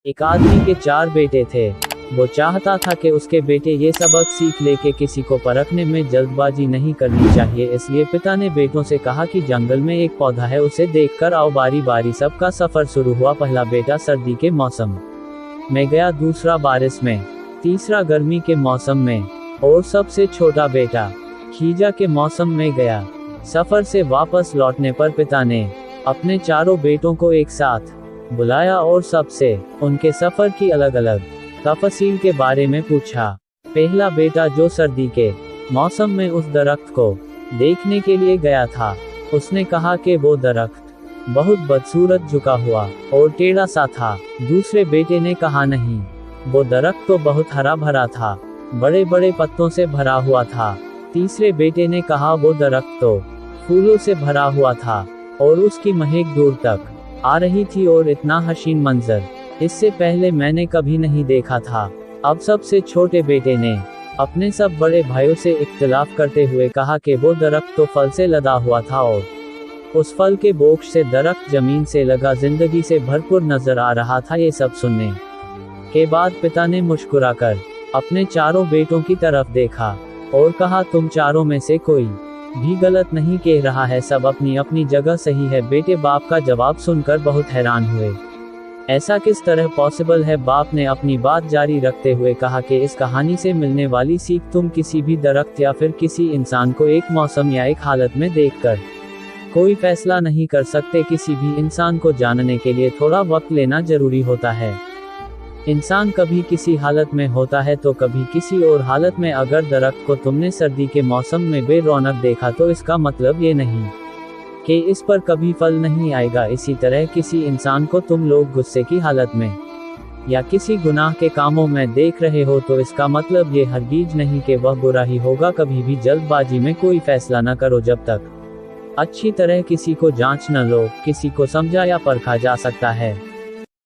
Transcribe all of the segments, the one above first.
एक आदमी के 4 बेटे थे। वो चाहता था कि उसके बेटे ये सबक सीख ले कि किसी को परखने में जल्दबाजी नहीं करनी चाहिए। इसलिए पिता ने बेटों से कहा कि जंगल में एक पौधा है, उसे देखकर आओ। बारी बारी सबका सफर शुरू हुआ। पहला बेटा सर्दी के मौसम में गया, दूसरा बारिश में, तीसरा गर्मी के मौसम में और सबसे छोटा बेटा खीजा के मौसम में गया। सफर से वापस लौटने पर पिता ने अपने चारों बेटों को एक साथ बुलाया और सबसे उनके सफर की अलग अलग तफसील के बारे में पूछा। पहला बेटा, जो सर्दी के मौसम में उस दरख्त को देखने के लिए गया था, उसने कहा कि वो दरख्त बहुत बदसूरत, झुका हुआ और टेढ़ा सा था। दूसरे बेटे ने कहा, नहीं, वो दरख्त तो बहुत हरा भरा था, बड़े बड़े पत्तों से भरा हुआ था। तीसरे बेटे ने कहा, वो दरख्त तो फूलों से भरा हुआ था और उसकी महक दूर तक आ रही थी और इतना हसीन मंजर इससे पहले मैंने कभी नहीं देखा था। अब सबसे छोटे बेटे ने अपने सब बड़े भाइयों से इख्तिलाफ करते हुए कहा कि वो दरख्त तो फल से लदा हुआ था और उस फल के बोक्ष से दरख्त जमीन से लगा जिंदगी से भरपूर नजर आ रहा था। ये सब सुनने के बाद पिता ने मुस्कुराकर अपने चारों बेटों की तरफ देखा और कहा, तुम चारों में से कोई भी गलत नहीं कह रहा है, सब अपनी अपनी जगह सही है। बेटे बाप का जवाब सुनकर बहुत हैरान हुए। ऐसा किस तरह पॉसिबल है? बाप ने अपनी बात जारी रखते हुए कहा कि इस कहानी से मिलने वाली सीख, तुम किसी भी दरख्त या फिर किसी इंसान को एक मौसम या एक हालत में देखकर कोई फैसला नहीं कर सकते। किसी भी इंसान को जानने के लिए थोड़ा वक्त लेना जरूरी होता है। इंसान कभी किसी हालत में होता है तो कभी किसी और हालत में। अगर दरख्त को तुमने सर्दी के मौसम में बेरौनक देखा तो इसका मतलब ये नहीं कि इस पर कभी फल नहीं आएगा। इसी तरह किसी इंसान को तुम लोग गुस्से की हालत में या किसी गुनाह के कामों में देख रहे हो तो इसका मतलब ये हरगिज नहीं कि वह बुरा ही होगा। कभी भी जल्दबाजी में कोई फैसला न करो जब तक अच्छी तरह किसी को जांच न लो। किसी को समझा या परखा जा सकता है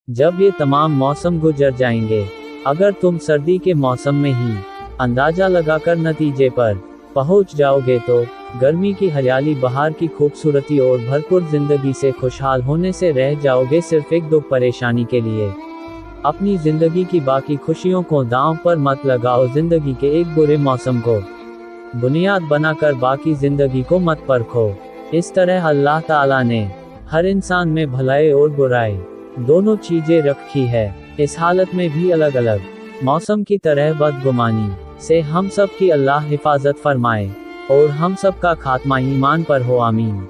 जब ये तमाम मौसम गुजर जाएंगे। अगर तुम सर्दी के मौसम में ही अंदाजा लगाकर नतीजे पर पहुंच जाओगे तो गर्मी की हरियाली, बहार की खूबसूरती और भरपूर जिंदगी से खुशहाल होने से रह जाओगे। सिर्फ एक दो परेशानी के लिए अपनी जिंदगी की बाकी खुशियों को दांव पर मत लगाओ। जिंदगी के एक बुरे मौसम को बुनियाद बनाकर बाकी जिंदगी को मत परखो। इस तरह अल्लाह ताला ने हर इंसान में भलाई और बुराई दोनों चीजें रखी है। इस हालत में भी अलग अलग मौसम की तरह बदगुमानी से हम सब की अल्लाह हिफाजत फरमाए और हम सब का खात्मा ईमान पर हो, आमीन।